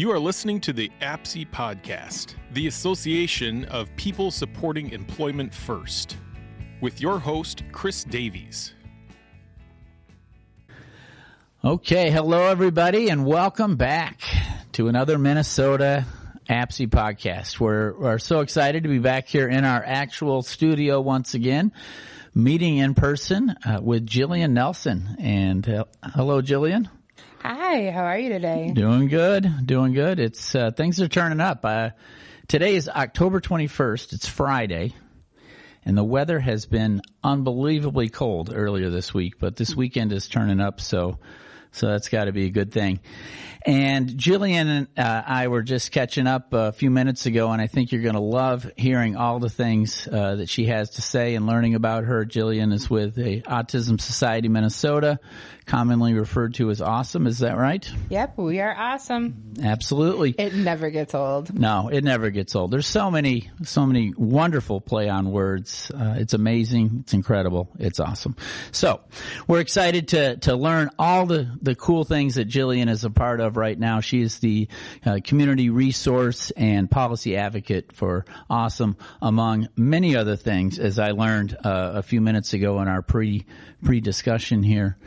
You are listening to the APSE podcast, the Association of People Supporting Employment First, with your host, Chris Davies. Okay, hello everybody, and welcome back to another Minnesota APSE podcast. We're so excited to be back here in our actual studio once again, meeting in person with Jillian Nelson. And hello, Jillian. Hi, how are you today? Doing good. It's things are turning up. Today is October 21st. It's Friday, and the weather has been unbelievably cold earlier this week, but this weekend is turning up, so that's got to be a good thing. And Jillian and I were just catching up a few minutes ago, and I think you're going to love hearing all the things that she has to say and learning about her. Jillian is with the Autism Society of Minnesota, commonly referred to as AuSM. Is that right? Yep, we are awesome. Absolutely. It never gets old. No, it never gets old. There's so many wonderful play on words. It's amazing. It's incredible. It's awesome. So we're excited to learn all the cool things that Jillian is a part of right now. She is the community resource and policy advocate for AuSM, among many other things, as I learned a few minutes ago in our pre-discussion here.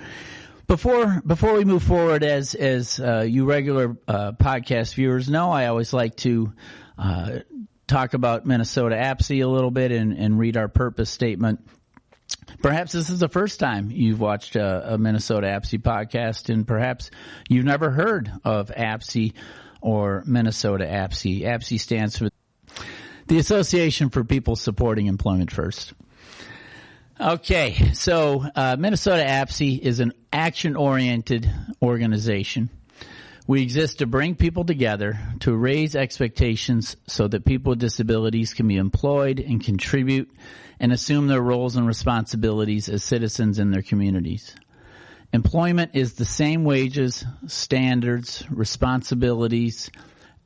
Before we move forward, as you regular podcast viewers know, I always like to talk about Minnesota APSE a little bit and read our purpose statement. Perhaps this is the first time you've watched a Minnesota APSE podcast, and perhaps you've never heard of APSE or Minnesota APSE. APSE stands for the Association for People Supporting Employment First. Okay, so Minnesota APSE is an action-oriented organization. We exist to bring people together, to raise expectations so that people with disabilities can be employed and contribute and assume their roles and responsibilities as citizens in their communities. Employment is the same wages, standards, responsibilities,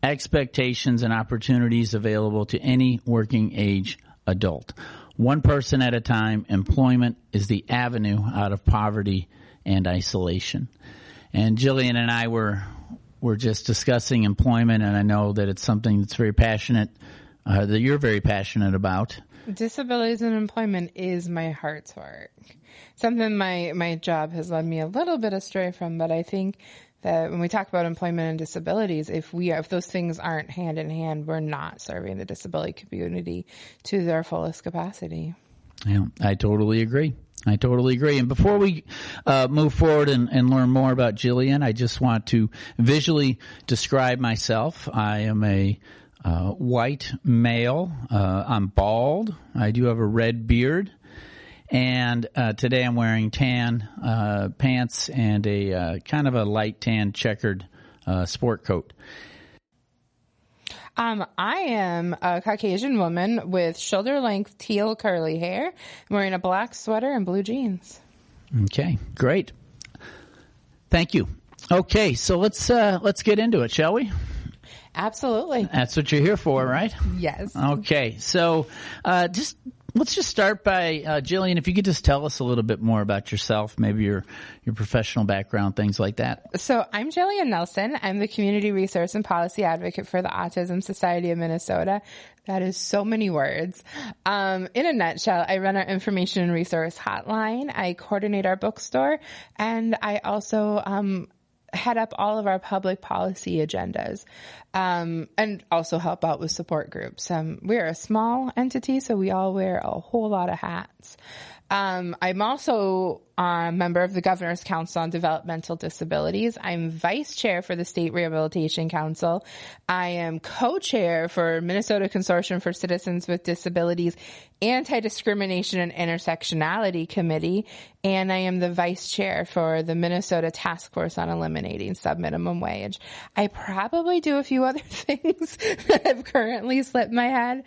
expectations, and opportunities available to any working age adult. One person at a time. Employment is the avenue out of poverty and isolation. And Jillian and I were just discussing employment, and I know that it's something that's very passionate, that you're very passionate about. Disabilities and employment is my heart's work. Something my job has led me a little bit astray from, but I think that when we talk about employment and disabilities, if those things aren't hand in hand, we're not serving the disability community to their fullest capacity. Yeah, I totally agree. And before we move forward and learn more about Jillian, I just want to visually describe myself. I am a white male. I'm bald. I do have a red beard. And today I'm wearing tan pants and a kind of a light tan checkered sport coat. I am a Caucasian woman with shoulder-length teal curly hair. I'm wearing a black sweater and blue jeans. Okay, great. Thank you. Okay, so let's get into it, shall we? Absolutely. That's what you're here for, right? Yes. Okay, so let's just start by Jillian. If you could just tell us a little bit more about yourself, maybe your professional background, things like that. So I'm Jillian Nelson. I'm the community resource and policy advocate for the Autism Society of Minnesota. That is so many words. In a nutshell, I run our information and resource hotline. I coordinate our bookstore, and I also head up all of our public policy agendas, and also help out with support groups. We're a small entity, so we all wear a whole lot of hats. I'm also a member of the Governor's Council on Developmental Disabilities. I'm vice chair for the State Rehabilitation Council. I am co-chair for Minnesota Consortium for Citizens with Disabilities Anti-Discrimination and Intersectionality Committee, and I am the vice chair for the Minnesota Task Force on Eliminating Subminimum Wage. I probably do a few other things that have currently slipped my head,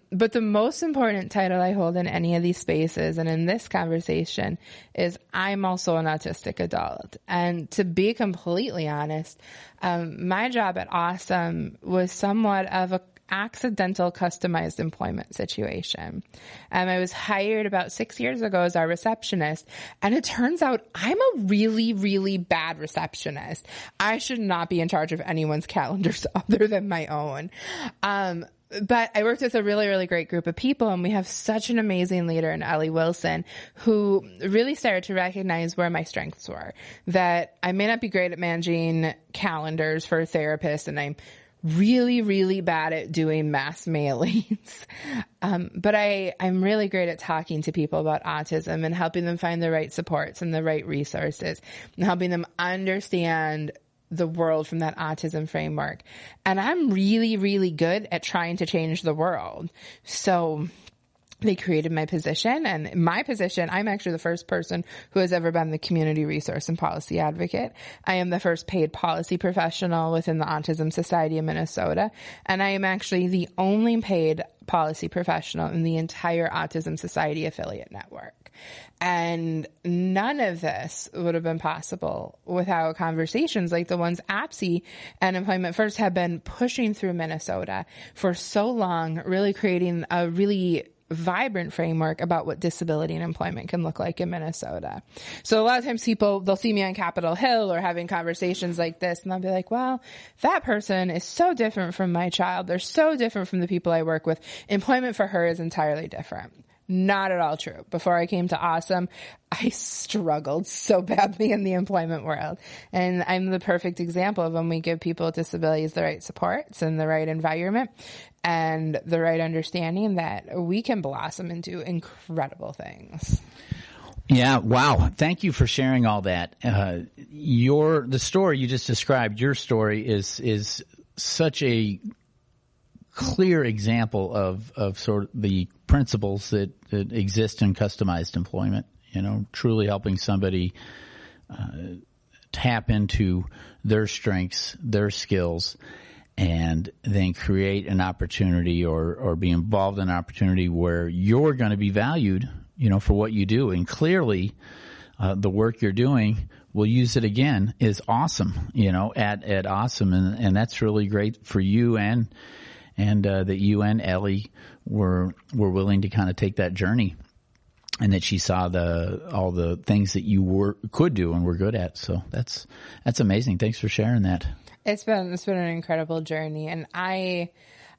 but the most important title I hold in any of these spaces and in this conversation is I'm also an autistic adult. And to be completely honest, my job at AuSM was somewhat of accidental customized employment situation. I was hired about 6 years ago as our receptionist, and it turns out I'm a really, really bad receptionist. I should not be in charge of anyone's calendars other than my own. But I worked with a really, really great group of people, and we have such an amazing leader in Ellie Wilson, who really started to recognize where my strengths were. That I may not be great at managing calendars for therapists, and I'm really, really bad at doing mass mailings. But I'm really great at talking to people about autism and helping them find the right supports and the right resources and helping them understand the world from that autism framework. And I'm really, really good at trying to change the world. So they created my position, and my position, I'm actually the first person who has ever been the community resource and policy advocate. I am the first paid policy professional within the Autism Society of Minnesota, and I am actually the only paid policy professional in the entire Autism Society affiliate network. And none of this would have been possible without conversations like the ones APSI and Employment First have been pushing through Minnesota for so long, really creating a really vibrant framework about what disability and employment can look like in Minnesota. So a lot of times they'll see me on Capitol Hill or having conversations like this, and they'll be like, well, that person is so different from my child. They're so different from the people I work with. Employment for her is entirely different. Not at all true. Before I came to AuSM, I struggled so badly in the employment world. And I'm the perfect example of when we give people with disabilities the right supports and the right environment and the right understanding that we can blossom into incredible things. Yeah. Wow. Thank you for sharing all that. The story you just described, your story is such a clear example of sort of the principles that exist in customized employment, truly helping somebody tap into their strengths, their skills, and then create an opportunity or be involved in an opportunity where you're going to be valued, for what you do. And clearly, the work you're doing, we'll use it again, is awesome, at AuSM. And that's really great for you and that you and Ellie were willing to kind of take that journey, and that she saw all the things that you could do and were good at. So that's amazing. Thanks for sharing that. It's been an incredible journey, and I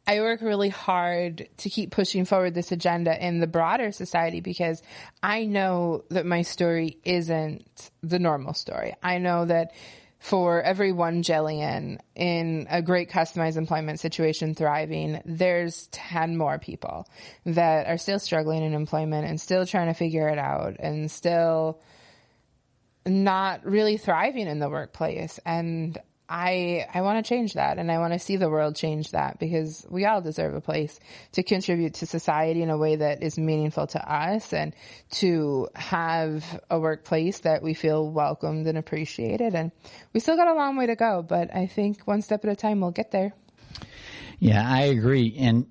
work really hard to keep pushing forward this agenda in the broader society because I know that my story isn't the normal story. I know that for every one Jillian in a great customized employment situation thriving, there's 10 more people that are still struggling in employment and still trying to figure it out and still not really thriving in the workplace. And I want to change that, and I want to see the world change that, because we all deserve a place to contribute to society in a way that is meaningful to us, and to have a workplace that we feel welcomed and appreciated. And we still got a long way to go, but I think one step at a time we'll get there. Yeah, I agree. And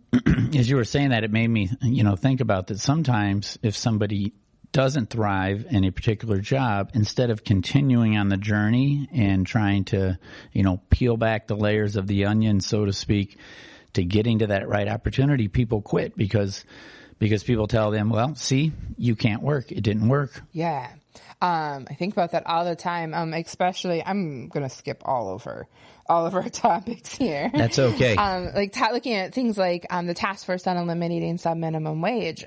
as you were saying that, it made me, think about that sometimes if somebody doesn't thrive in a particular job, instead of continuing on the journey and trying to, peel back the layers of the onion, so to speak, to getting to that right opportunity, people quit because people tell them, well, see, you can't work. It didn't work. Yeah. I think about that all the time. Especially, I'm going to skip all over our topics here. That's okay. Looking at things like the task force on eliminating subminimum wage.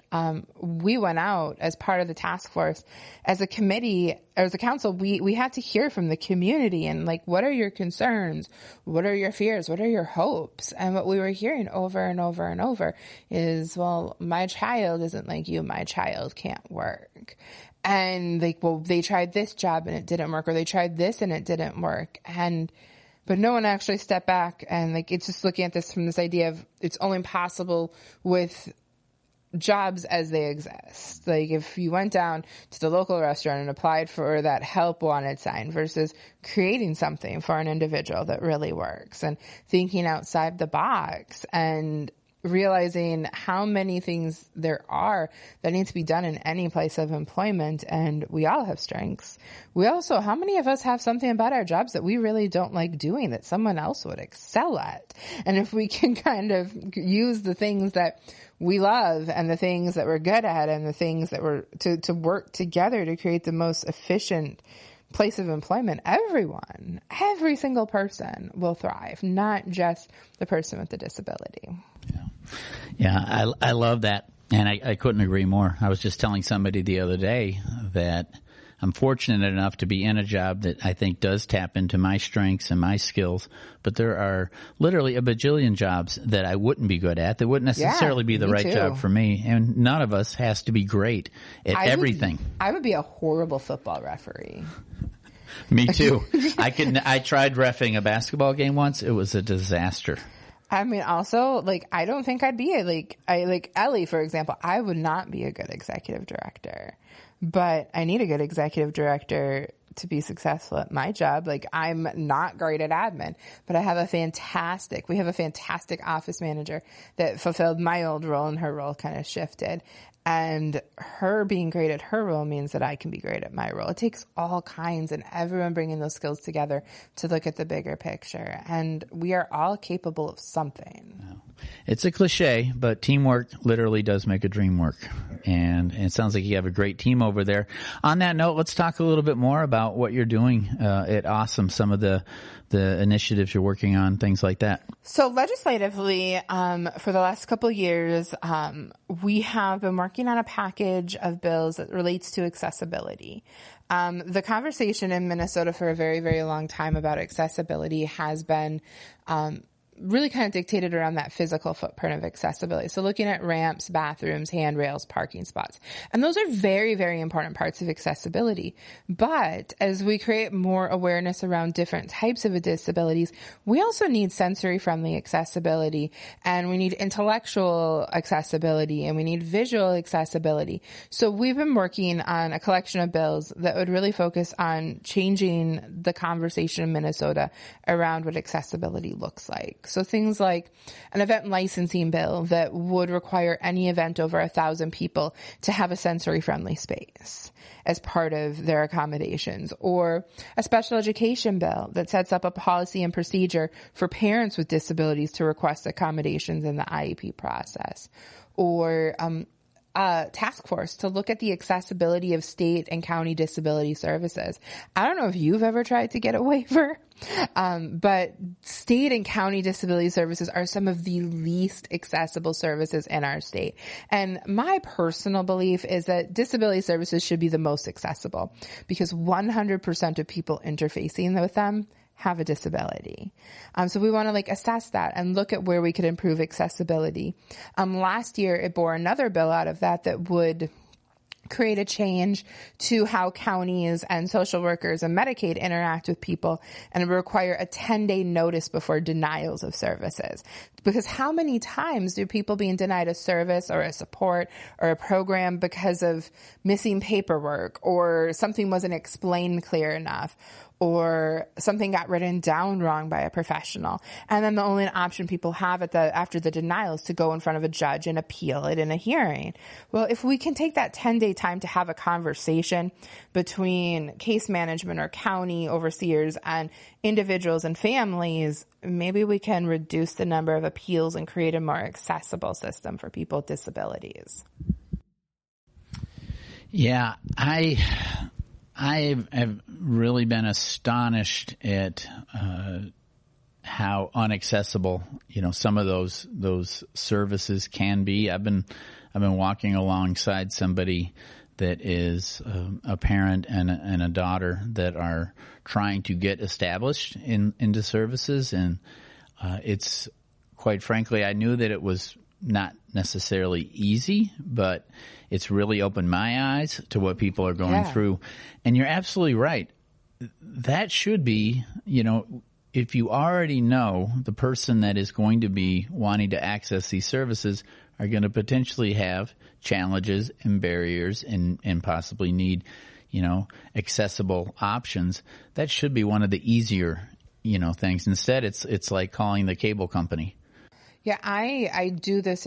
We went out as part of the task force as a committee, or as a council. We had to hear from the community and what are your concerns? What are your fears? What are your hopes? And what we were hearing over and over and over is, well, my child isn't like you. My child can't work. And they tried this job and it didn't work, or they tried this and it didn't work. But no one actually stepped back, and it's just looking at this from this idea of it's only possible with jobs as they exist. If you went down to the local restaurant and applied for that help wanted sign versus creating something for an individual that really works and thinking outside the box. And realizing how many things there are that need to be done in any place of employment. And we all have strengths. How many of us have something about our jobs that we really don't like doing that someone else would excel at? And if we can kind of use the things that we love and the things that we're good at and the things that we're to work together to create the most efficient place of employment, every single person will thrive, not just the person with the disability. Yeah, I love that. And I couldn't agree more. I was just telling somebody the other day that I'm fortunate enough to be in a job that I think does tap into my strengths and my skills, but there are literally a bajillion jobs that I wouldn't be good at, that wouldn't necessarily be the right job for me. And none of us has to be great at everything. I would be a horrible football referee. Me too. I tried reffing a basketball game once. It was a disaster. I mean, also, I don't think I'd be Ellie, for example. I would not be a good executive director, but I need a good executive director to be successful at my job. I'm not great at admin, but we have a fantastic office manager that fulfilled my old role, and her role kind of shifted. And her being great at her role means that I can be great at my role. It takes all kinds and everyone bringing those skills together to look at the bigger picture. And we are all capable of something. It's a cliche, but teamwork literally does make a dream work. And it sounds like you have a great team over there. On that note, let's talk a little bit more about what you're doing at AuSM, some of the initiatives you're working on, things like that. So legislatively, for the last couple of years, we have been working on a package of bills that relates to accessibility. The conversation in Minnesota for a very, very long time about accessibility has been really kind of dictated around that physical footprint of accessibility. So looking at ramps, bathrooms, handrails, parking spots. And those are very, very important parts of accessibility. But as we create more awareness around different types of disabilities, we also need sensory-friendly accessibility, and we need intellectual accessibility, and we need visual accessibility. So we've been working on a collection of bills that would really focus on changing the conversation in Minnesota around what accessibility looks like. So things like an event licensing bill that would require any event over 1,000 people to have a sensory-friendly space as part of their accommodations, or a special education bill that sets up a policy and procedure for parents with disabilities to request accommodations in the IEP process, or task force to look at the accessibility of state and county disability services. I don't know if you've ever tried to get a waiver, but state and county disability services are some of the least accessible services in our state. And my personal belief is that disability services should be the most accessible, because 100% of people interfacing with them have a disability. So we want to assess that and look at where we could improve accessibility. Last year, it bore another bill out of that would create a change to how counties and social workers and Medicaid interact with people, and it would require a 10-day notice before denials of services. Because how many times do people being denied a service or a support or a program because of missing paperwork, or something wasn't explained clear enough, or something got written down wrong by a professional, and then the only option people have after the denial is to go in front of a judge and appeal it in a hearing. Well, if we can take that 10-day time to have a conversation between case management or county overseers and individuals and families, maybe we can reduce the number of appeals and create a more accessible system for people with disabilities. Yeah, I have really been astonished at how unaccessible, some of those services can be. I've been walking alongside somebody that is a parent and a daughter that are trying to get established into services, and it's, quite frankly, I knew that it was not necessarily easy, but it's really opened my eyes to what people are going through. And you're absolutely right. That should be, if you already know the person that is going to be wanting to access these services are going to potentially have challenges and barriers and possibly need, accessible options, that should be one of the easier, things. Instead, it's like calling the cable company. Yeah, I do this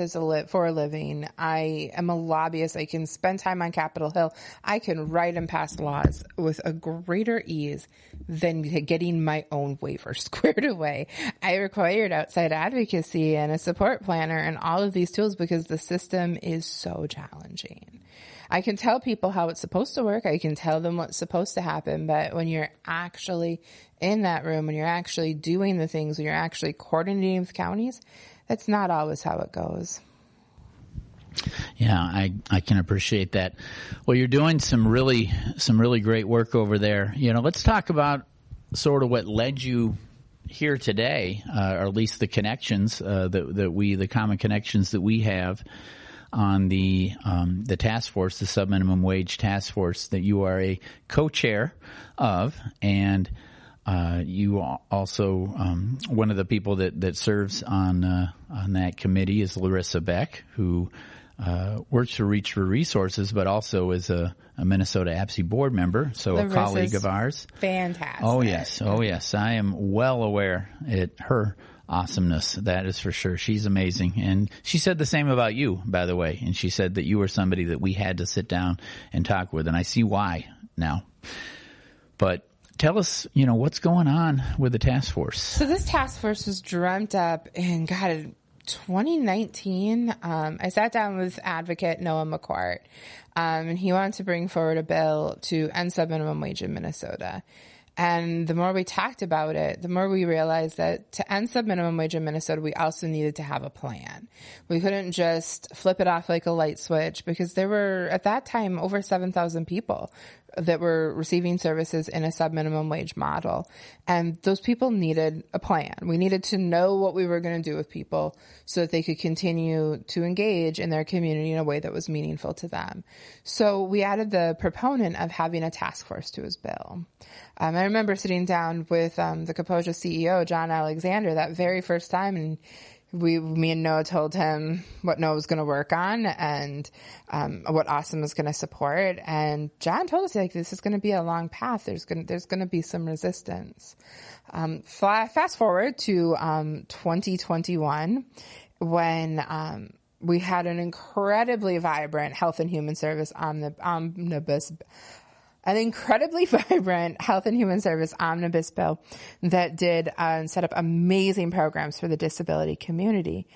for a living. I am a lobbyist. I can spend time on Capitol Hill. I can write and pass laws with a greater ease than getting my own waiver squared away. I required outside advocacy and a support planner and all of these tools because the system is so challenging. I can tell people how it's supposed to work. I can tell them what's supposed to happen. But when you're actually in that room, when you're actually doing the things, when you're actually coordinating with counties, that's not always how it goes. Yeah, I can appreciate that. Well, you're doing some really great work over there. Let's talk about sort of what led you here today, or at least the connections the common connections that we have on the task force, the subminimum wage task force that you are a co-chair of, and you also one of the people that serves on that committee is Larissa Beck, who works for Reach for Resources, but also is a Minnesota APSI board member, so Larissa's a colleague of ours. Fantastic. Oh yes, I am well aware at her awesomeness, that is for sure. She's amazing. And she said the same about you, by the way. And she said that you were somebody that we had to sit down and talk with. And I see why now. But tell us, what's going on with the task force? So this task force was dreamt up in, 2019. I sat down with advocate Noah McQuart, and he wanted to bring forward a bill to end subminimum wage in Minnesota. And the more we talked about it, the more we realized that to end subminimum wage in Minnesota, we also needed to have a plan. We couldn't just flip it off like a light switch because there were, at that time, over 7,000 people that were receiving services in a subminimum wage model. And those people needed a plan. We needed to know what we were going to do with people so that they could continue to engage in their community in a way that was meaningful to them. So we added the proponent of having a task force to his bill. I remember sitting down with the Kaposia CEO, John Alexander, that very first time, and me and Noah told him what Noah was going to work on and what AuSM was going to support. And John told us, this is going to be a long path. There's going to be some resistance. Fast forward to 2021 when we had an incredibly vibrant Health and Human Service omnibus bill that did set up amazing programs for the disability community.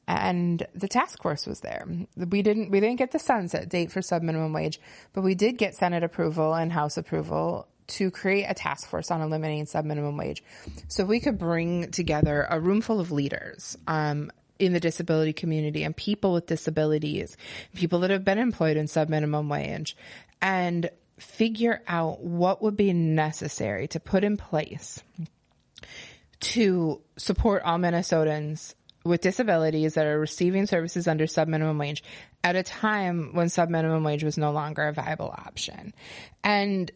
And the task force was there. We didn't get the sunset date for subminimum wage, but we did get Senate approval and House approval to create a task force on eliminating subminimum wage. So we could bring together a room full of leaders, in the disability community and people with disabilities, people that have been employed in subminimum wage, and figure out what would be necessary to put in place to support all Minnesotans with disabilities that are receiving services under subminimum wage at a time when subminimum wage was no longer a viable option. And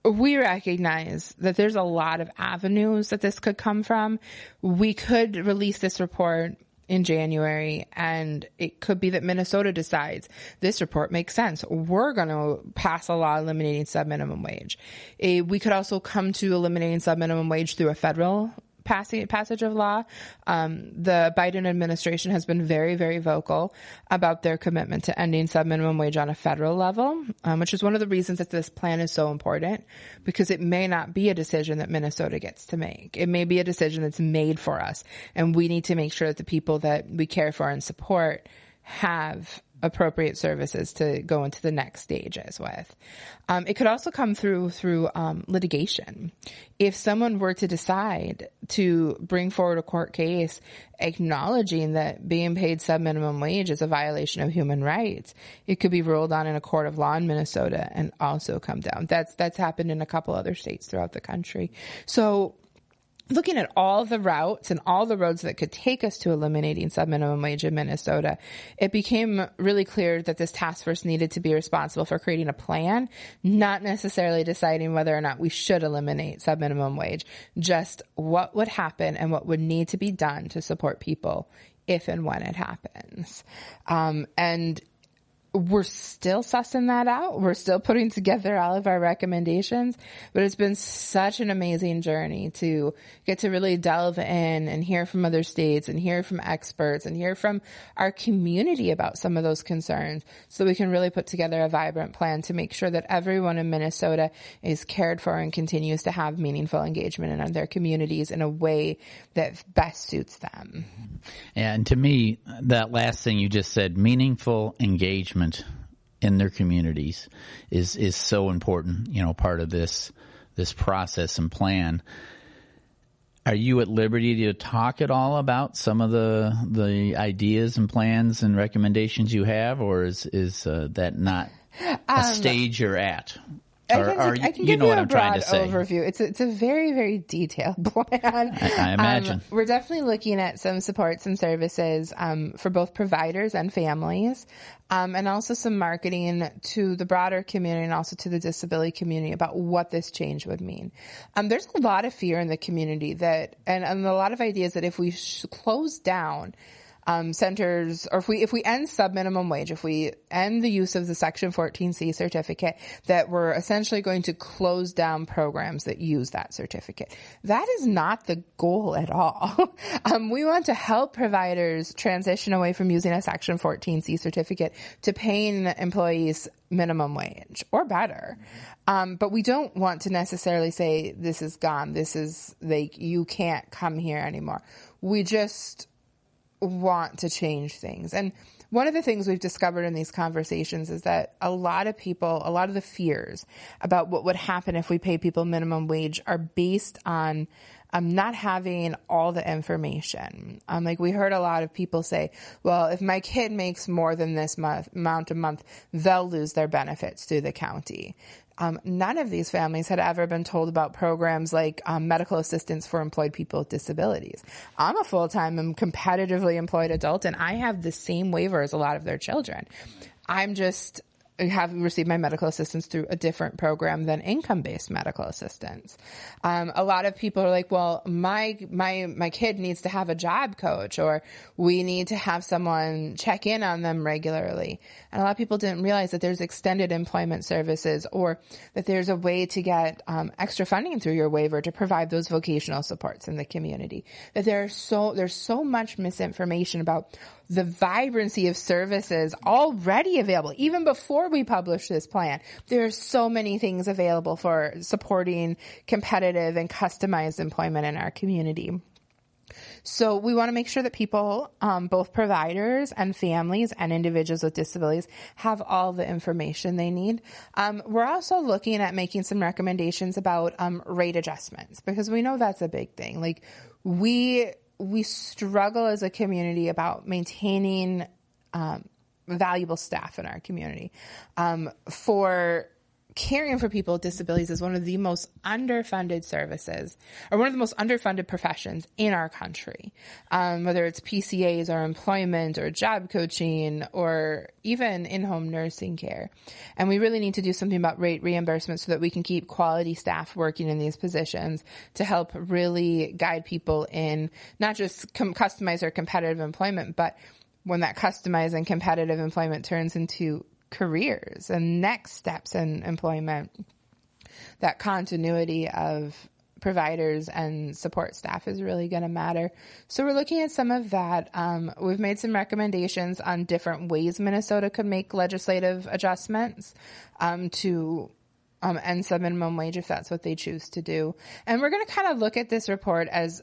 we recognize that there's a lot of avenues that this could come from. We could release this report in January, and it could be that Minnesota decides this report makes sense. We're going to pass a law eliminating subminimum wage. We could also come to eliminating subminimum wage through a federal passage of law. The Biden administration has been very, very vocal about their commitment to ending subminimum wage on a federal level, which is one of the reasons that this plan is so important, because it may not be a decision that Minnesota gets to make. It may be a decision that's made for us, and we need to make sure that the people that we care for and support have appropriate services to go into the next stages with. It could also come through litigation. If someone were to decide to bring forward a court case acknowledging that being paid subminimum wage is a violation of human rights, it could be ruled on in a court of law in Minnesota and also come down. That's happened in a couple other states throughout the country. So looking at all the routes and all the roads that could take us to eliminating subminimum wage in Minnesota, it became really clear that this task force needed to be responsible for creating a plan, not necessarily deciding whether or not we should eliminate subminimum wage, just what would happen and what would need to be done to support people if and when it happens. And we're still sussing that out. We're still putting together all of our recommendations, but it's been such an amazing journey to get to really delve in and hear from other states and hear from experts and hear from our community about some of those concerns so we can really put together a vibrant plan to make sure that everyone in Minnesota is cared for and continues to have meaningful engagement in their communities in a way that best suits them. And to me, that last thing you just said, meaningful engagement in their communities is so important, part of this process and plan. Are you at liberty to talk at all about some of the ideas and plans and recommendations you have, or is that not a stage you're at? I can give you a broad overview. It's a very, very detailed plan. I imagine. We're definitely looking at some supports and services for both providers and families, and also some marketing to the broader community and also to the disability community about what this change would mean. There's a lot of fear in the community and a lot of ideas that if we close down centers, or if we end subminimum wage, if we end the use of the Section 14C certificate, that we're essentially going to close down programs that use that certificate. That is not the goal at all. We want to help providers transition away from using a Section 14C certificate to paying employees minimum wage or better. But we don't want to necessarily say this is gone. This is you can't come here anymore. We just want to change things. And one of the things we've discovered in these conversations is that a lot of the fears about what would happen if we pay people minimum wage are based on not having all the information. We heard a lot of people say, well, if my kid makes more than this amount a month, they'll lose their benefits through the county. None of these families had ever been told about programs like medical assistance for employed people with disabilities. I'm a full-time and competitively employed adult, and I have the same waiver as a lot of their children. I have received my medical assistance through a different program than income-based medical assistance. A lot of people are like, well, my kid needs to have a job coach, or we need to have someone check in on them regularly. And a lot of people didn't realize that there's extended employment services, or that there's a way to get extra funding through your waiver to provide those vocational supports in the community. That there's so much misinformation about the vibrancy of services already available. Even before we publish this plan, there's so many things available for supporting competitive and customized employment in our community. So we want to make sure that people, both providers and families and individuals with disabilities, have all the information they need. We're also looking at making some recommendations about rate adjustments, because we know that's a big thing. We struggle as a community about maintaining valuable staff in our community. For caring for people with disabilities is one of the most underfunded services, or one of the most underfunded professions in our country, whether it's PCAs or employment or job coaching or even in-home nursing care. And we really need to do something about rate reimbursement so that we can keep quality staff working in these positions to help really guide people in not just customized or competitive employment, but when that customized and competitive employment turns into careers and next steps in employment, that continuity of providers and support staff is really going to matter. So we're looking at some of that. We've made some recommendations on different ways Minnesota could make legislative adjustments to end subminimum wage if that's what they choose to do. And we're going to kind of look at this report as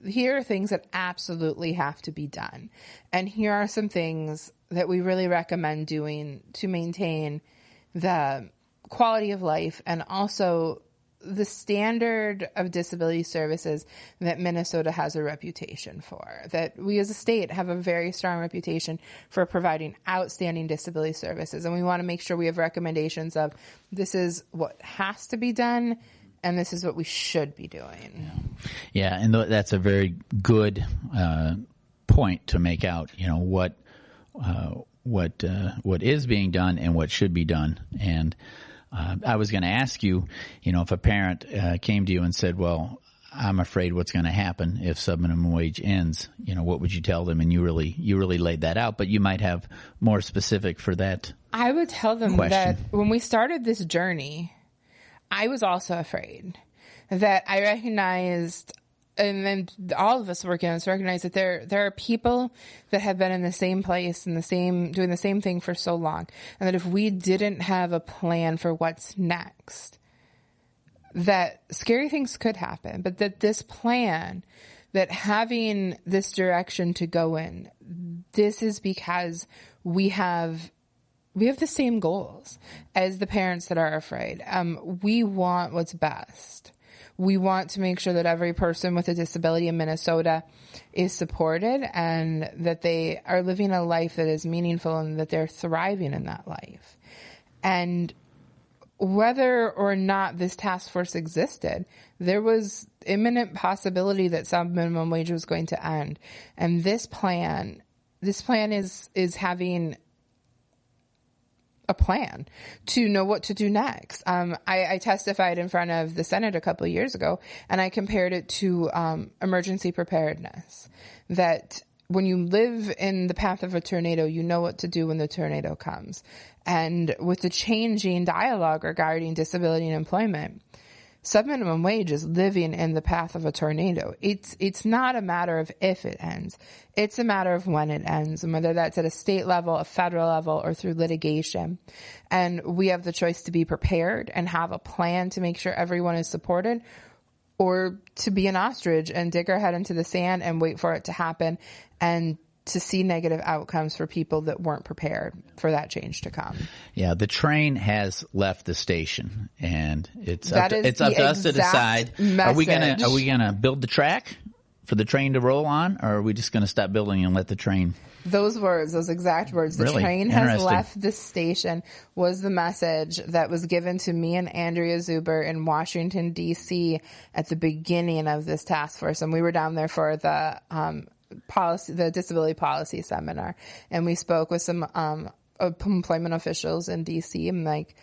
here are things that absolutely have to be done. And here are some things that we really recommend doing to maintain the quality of life and also the standard of disability services that Minnesota has a reputation for. That we as a state have a very strong reputation for providing outstanding disability services. And we want to make sure we have recommendations of this is what has to be done and this is what we should be doing. Yeah, and that's a very good point to make out, what is being done and what should be done. And I was going to ask you, if a parent came to you and said, well, I'm afraid what's going to happen if subminimum wage ends. What would you tell them? And you really laid that out, but you might have more specific for that. I would tell them question. that when we started this journey, I was also afraid that I recognized, and then all of us working on this recognize that there are people that have been in the same place and doing the same thing for so long. And that if we didn't have a plan for what's next, that scary things could happen, but that this plan, that having this direction to go in, this is because we have the same goals as the parents that are afraid. We want what's best. We want to make sure that every person with a disability in Minnesota is supported and that they are living a life that is meaningful and that they're thriving in that life. And whether or not this task force existed, there was imminent possibility that subminimum wage was going to end. And this plan is having a plan to know what to do next. I testified in front of the Senate a couple of years ago, and I compared it to emergency preparedness. That when you live in the path of a tornado, you know what to do when the tornado comes. And with the changing dialogue regarding disability and employment, subminimum wage is living in the path of a tornado. It's not a matter of if it ends. It's a matter of when it ends, and whether that's at a state level, a federal level, or through litigation. And we have the choice to be prepared and have a plan to make sure everyone is supported, or to be an ostrich and dig our head into the sand and wait for it to happen and to see negative outcomes for people that weren't prepared for that change to come. Yeah, the train has left the station, and it's up to us to decide. Are we gonna build the track for the train to roll on, or are we just gonna stop building and let the train? Those exact words, the train has left the station, was the message that was given to me and Andrea Zuber in Washington, D.C. at the beginning of this task force. And we were down there for the disability policy seminar, and we spoke with some employment officials in DC. I'm like,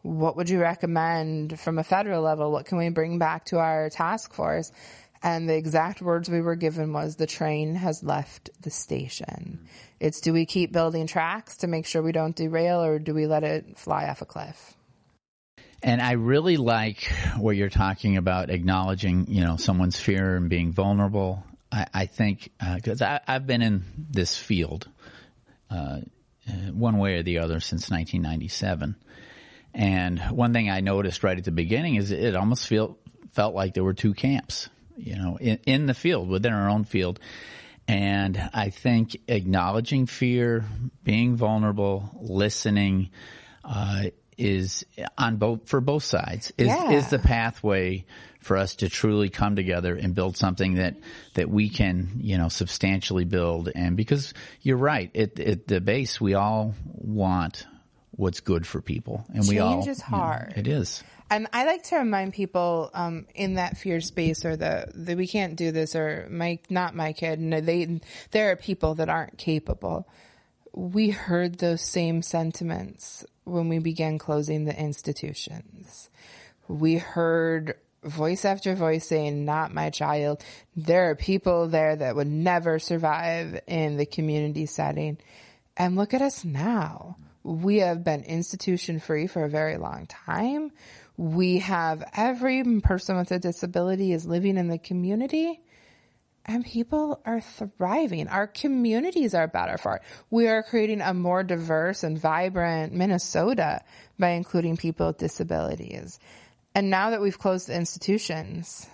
what would you recommend from a federal level? What can we bring back to our task force? And the exact words we were given was, the train has left the station. It's, do we keep building tracks to make sure we don't derail, or do we let it fly off a cliff? And I really like what you're talking about, acknowledging, someone's fear and being vulnerable. I think, because I've been in this field one way or the other since 1997. And one thing I noticed right at the beginning is it almost felt like there were two camps, in the field, within our own field. And I think acknowledging fear, being vulnerable, listening, is for both sides is the pathway for us to truly come together and build something that we can, substantially build. And because you're right, at the base, we all want what's good for people, and change is hard. It is. And I like to remind people in that fear space, or the we can't do this, or not my kid. No, there are people that aren't capable. We heard those same sentiments when we began closing the institutions. We heard voice after voice saying, not my child. There are people there that would never survive in the community setting. And look at us now. We have been institution free for a very long time. We have every person with a disability is living in the community, and people are thriving. Our communities are better for it. We are creating a more diverse and vibrant Minnesota by including people with disabilities. And now that we've closed the institutions,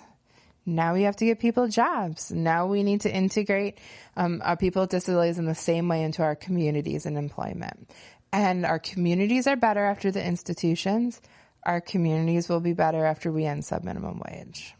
now we have to give people jobs. Now we need to integrate our people with disabilities in the same way into our communities and employment. And our communities are better after the institutions. Our communities will be better after we end subminimum wage.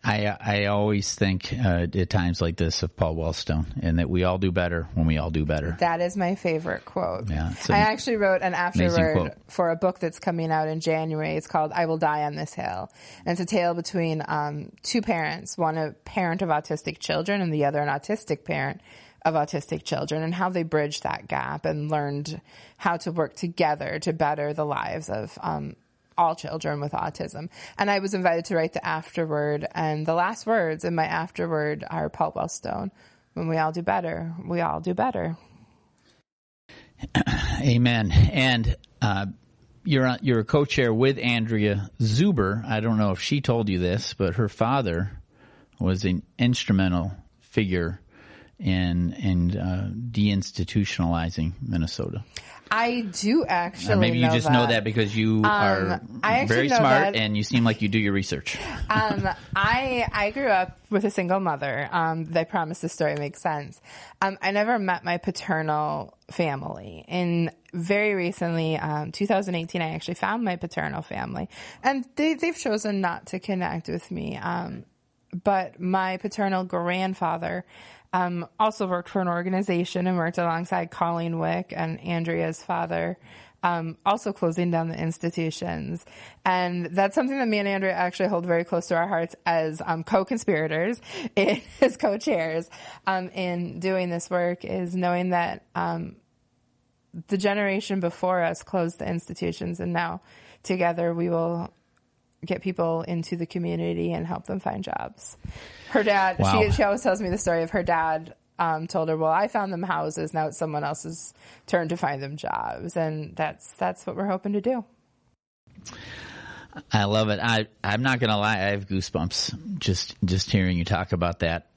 I always think at times like this of Paul Wellstone, and that we all do better when we all do better. That is my favorite quote. Yeah, I actually wrote an afterword for a book that's coming out in January. It's called I Will Die on This Hill. And it's a tale between two parents, one a parent of autistic children and the other an autistic parent of autistic children, and how they bridged that gap and learned how to work together to better the lives of all children with autism. And I was invited to write the afterword, and the last words in my afterword are Paul Wellstone. When we all do better, we all do better. Amen. And you're a co-chair with Andrea Zuber. I don't know if she told you this, but her father was an instrumental figure in deinstitutionalizing Minnesota. I do actually maybe you know just that. know that because you are very smart and you seem like you do your research. I grew up with a single mother. I promise this story makes sense. I never met my paternal family. And very recently, 2018, I actually found my paternal family. And they've chosen not to connect with me. But my paternal grandfather also worked for an organization and worked alongside Colleen Wick and Andrea's father, also closing down the institutions. And that's something that me and Andrea actually hold very close to our hearts as co-conspirators, as co-chairs in doing this work, is knowing that the generation before us closed the institutions, and now together we will get people into the community and help them find jobs. Her dad, wow. She always tells me the story of her dad told her, well, I found them houses. Now it's someone else's turn to find them jobs. And that's what we're hoping to do. I love it. I'm not going to lie. I have goosebumps just hearing you talk about that.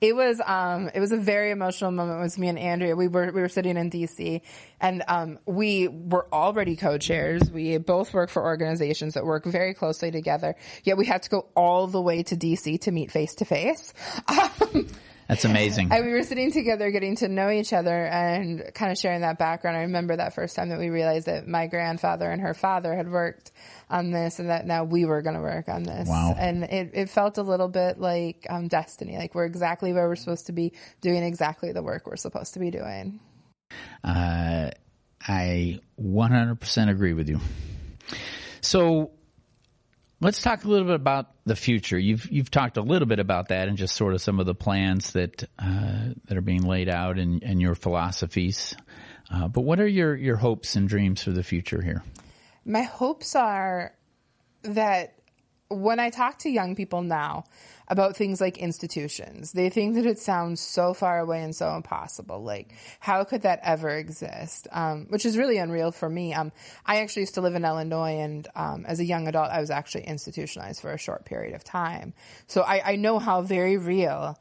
It was a very emotional moment with me and Andrea. We were sitting in DC, and we were already co-chairs. We both work for organizations that work very closely together. Yet we had to go all the way to DC to meet face to face. That's amazing. And we were sitting together, getting to know each other and kind of sharing that background. I remember that first time that we realized that my grandfather and her father had worked on this, and that now we were going to work on this. Wow. And it felt a little bit like destiny, like we're exactly where we're supposed to be, doing exactly the work we're supposed to be doing. I 100% agree with you. So let's talk a little bit about the future. You've talked a little bit about that and just sort of some of the plans that are being laid out and your philosophies. But what are your hopes and dreams for the future here? My hopes are that when I talk to young people now about things like institutions, they think that it sounds so far away and so impossible. Like, how could that ever exist? Which is really unreal for me. I actually used to live in Illinois, and as a young adult, I was actually institutionalized for a short period of time. So I know how very real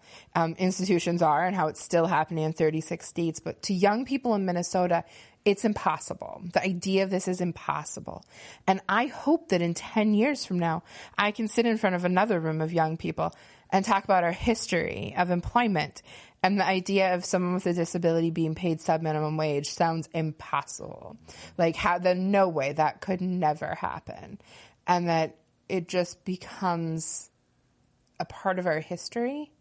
institutions are and how it's still happening in 36 states. But to young people in Minnesota, it's impossible. The idea of this is impossible. And I hope that in 10 years from now, I can sit in front of another room of young people and talk about our history of employment. And the idea of someone with a disability being paid subminimum wage sounds impossible. Like, no way, that could never happen. And that it just becomes a part of our history,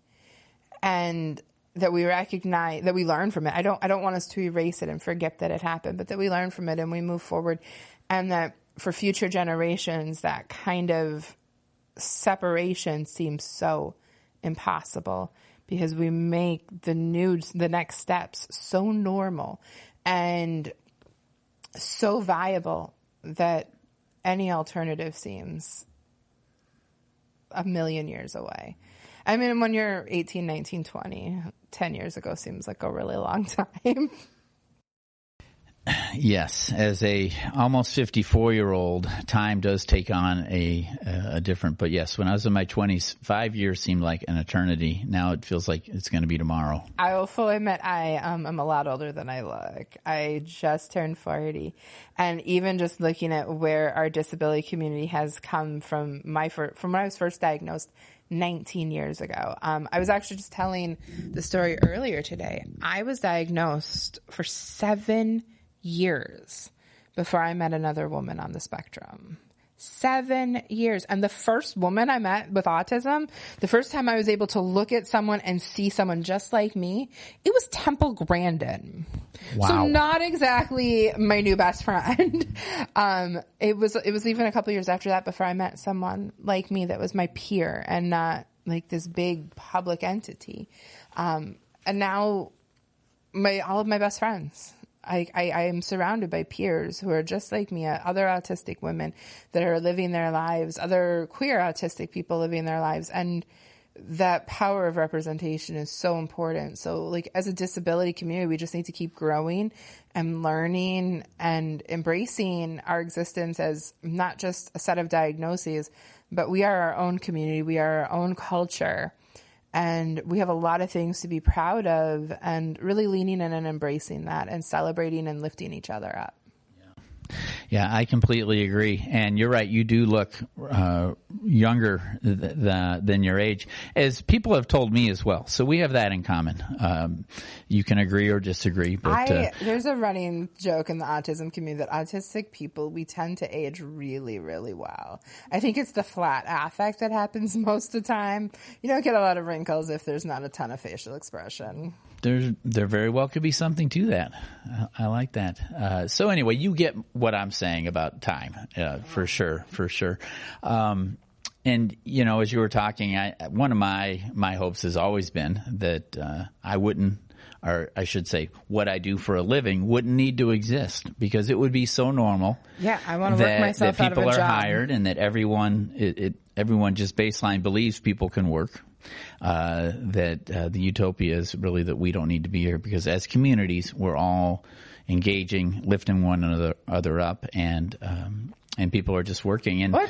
and that we recognize, that we learn from it. I don't want us to erase it and forget that it happened, but that we learn from it and we move forward, and that for future generations, that kind of separation seems so impossible because we make the next steps so normal and so viable that any alternative seems a million years away. I mean, when you're 18, 19, 20, 10 years ago seems like a really long time. Yes, as a almost 54-year-old, time does take on a different. But yes, when I was in my 20s, 5 years seemed like an eternity. Now it feels like it's going to be tomorrow. I will fully admit I am a lot older than I look. I just turned 40, and even just looking at where our disability community has come from when I was first diagnosed 19 years ago. I was actually just telling the story earlier today. I was diagnosed for 7 years before I met another woman on the spectrum. 7 years. And the first woman I met with autism, the first time I was able to look at someone and see someone just like me, it was Temple Grandin. Wow. So not exactly my new best friend. It was even a couple years after that before I met someone like me that was my peer and not like this big public entity. And now all of my best friends I am surrounded by peers who are just like me, other autistic women that are living their lives, other queer autistic people living their lives. And that power of representation is so important. So like as a disability community, we just need to keep growing and learning and embracing our existence as not just a set of diagnoses, but we are our own community. We are our own culture. And we have a lot of things to be proud of, and really leaning in and embracing that and celebrating and lifting each other up. Yeah, I completely agree. And you're right. You do look younger than your age, as people have told me as well. So we have that in common. You can agree or disagree. But there's a running joke in the autism community that autistic people, we tend to age really, really well. I think it's the flat affect that happens most of the time. You don't get a lot of wrinkles if there's not a ton of facial expression. There very well could be something to that. I like that. So anyway, you get what I'm saying about time, for sure. And you know, as you were talking, one of my hopes has always been that I wouldn't, or I should say, what I do for a living wouldn't need to exist, because it would be so normal. Yeah, I want to work myself out of a job. That people are hired, and that everyone just baseline believes people can work. That the utopia is really that we don't need to be here, because as communities we're all engaging, lifting one another up, and people are just working. And well,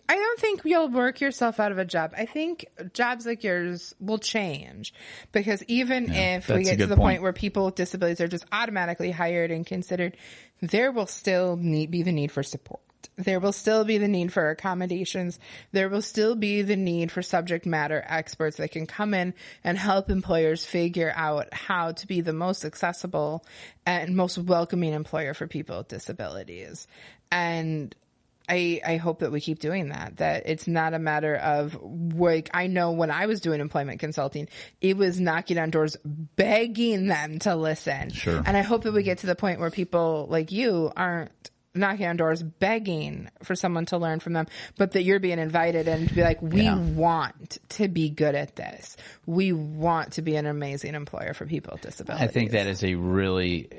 I don't think you'll work yourself out of a job. I think jobs like yours will change, because even if we get to the point where people with disabilities are just automatically hired and considered, there will still be the need for support. There will still be the need for accommodations. There will still be the need for subject matter experts that can come in and help employers figure out how to be the most accessible and most welcoming employer for people with disabilities. And I hope that we keep doing that it's not a matter of, like, I know when I was doing employment consulting, it was knocking on doors, begging them to listen. Sure. And I hope that we get to the point where people like you aren't knocking on doors begging for someone to learn from them, but that you're being invited and to be like, we want to be good at this. We want to be an amazing employer for people with disabilities. I think that is a really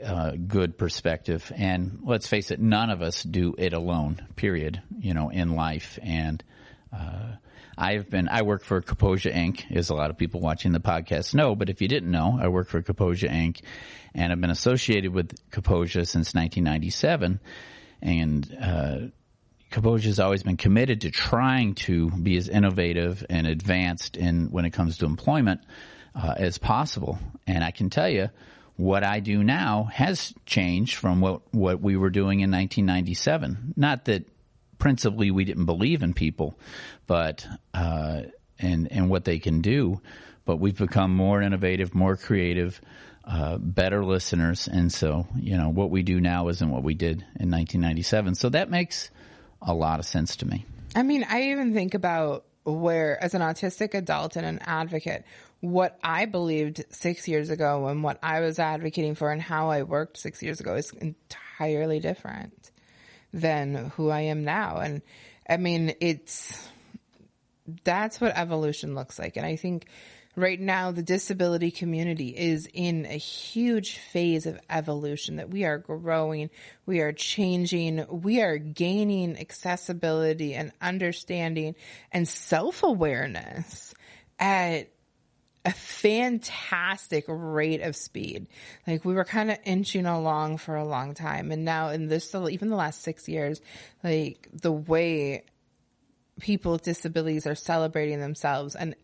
good perspective. And let's face it, none of us do it alone, period, in life. And I work for Kaposia Inc., as a lot of people watching the podcast know, but if you didn't know, I work for Kaposia Inc., and I've been associated with Kaposia since 1997. And Kaposia has always been committed to trying to be as innovative and advanced when it comes to employment as possible. And I can tell you, what I do now has changed from what we were doing in 1997. Not that principally we didn't believe in people, but and what they can do, but we've become more innovative, more creative, better listeners. And so, what we do now isn't what we did in 1997. So that makes a lot of sense to me. I mean, I even think about where, as an autistic adult and an advocate, what I believed 6 years ago and what I was advocating for and how I worked 6 years ago is entirely different than who I am now. And I mean, that's what evolution looks like. And I think right now, the disability community is in a huge phase of evolution, that we are growing, we are changing, we are gaining accessibility and understanding and self-awareness at a fantastic rate of speed. Like, we were kind of inching along for a long time. And now in even the last 6 years, like, the way people with disabilities are celebrating themselves, and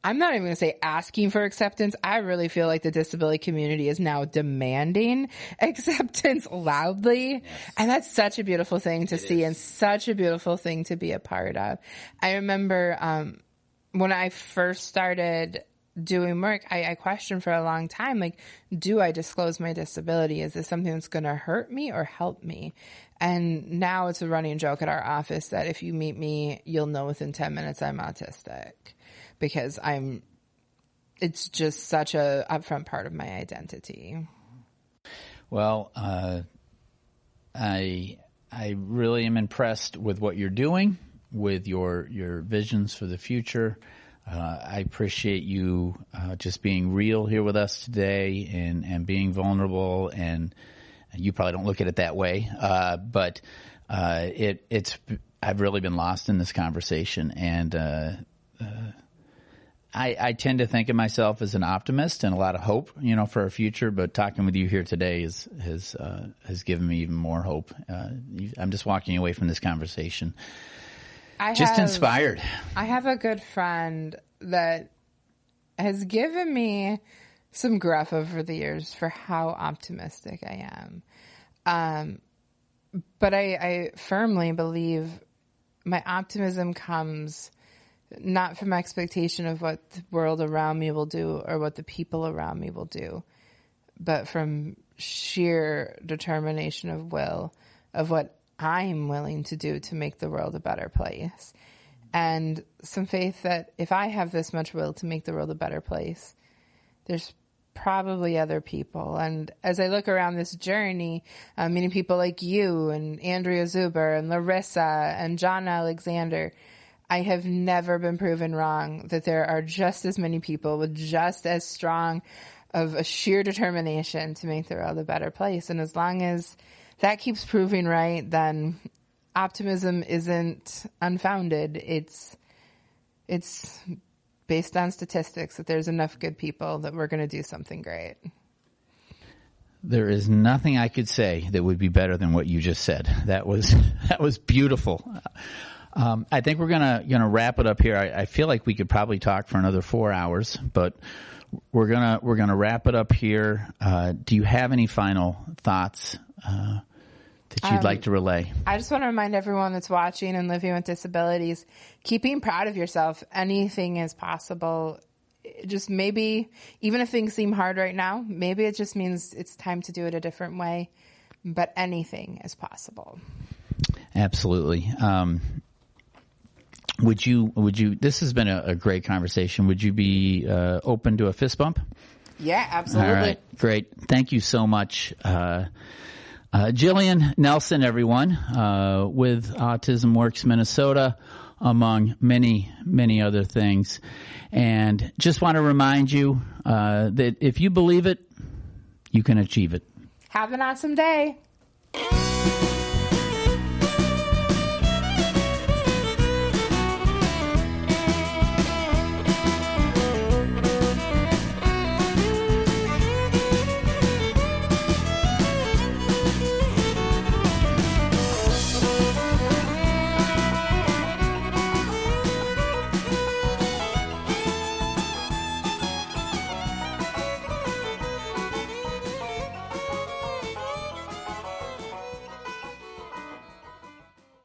I'm not even going to say asking for acceptance. I really feel like the disability community is now demanding acceptance loudly. Yes. And that's such a beautiful thing to see and such a beautiful thing to be a part of. I remember when I first started doing work, I questioned for a long time, like, do I disclose my disability? Is this something that's going to hurt me or help me? And now it's a running joke at our office that if you meet me, you'll know within 10 minutes I'm autistic, because it's just such a upfront part of my identity. Well, I really am impressed with what you're doing, with your visions for the future. I appreciate you just being real here with us today and being vulnerable. And you probably don't look at it that way, but I've really been lost in this conversation, and I tend to think of myself as an optimist and a lot of hope, for our future. But talking with you here today has given me even more hope. I'm just walking away from this conversation inspired. I have a good friend that has given me some gruff over the years for how optimistic I am. But I firmly believe my optimism comes not from expectation of what the world around me will do or what the people around me will do, but from sheer determination of will of what I'm willing to do to make the world a better place. And some faith that if I have this much will to make the world a better place, there's probably other people. And as I look around this journey, meeting people like you and Andrea Zuber and Larissa and John Alexander, I have never been proven wrong that there are just as many people with just as strong of a sheer determination to make the world a better place. And as long as that keeps proving right, then optimism isn't unfounded. It's based on statistics that there's enough good people that we're going to do something great. There is nothing I could say that would be better than what you just said. That was beautiful. I think we're gonna wrap it up here. I feel like we could probably talk for another 4 hours, but we're gonna wrap it up here. Do you have any final thoughts that you'd like to relay? I just want to remind everyone that's watching and living with disabilities, keep being proud of yourself. Anything is possible. Just maybe, even if things seem hard right now, maybe it just means it's time to do it a different way. But anything is possible. Absolutely. Would you, this has been a great conversation. Would you be open to a fist bump? Yeah, absolutely. All right, great. Thank you so much. Jillian Nelson, everyone, with Autism Works Minnesota, among many, many other things. And just want to remind you that if you believe it, you can achieve it. Have an awesome day.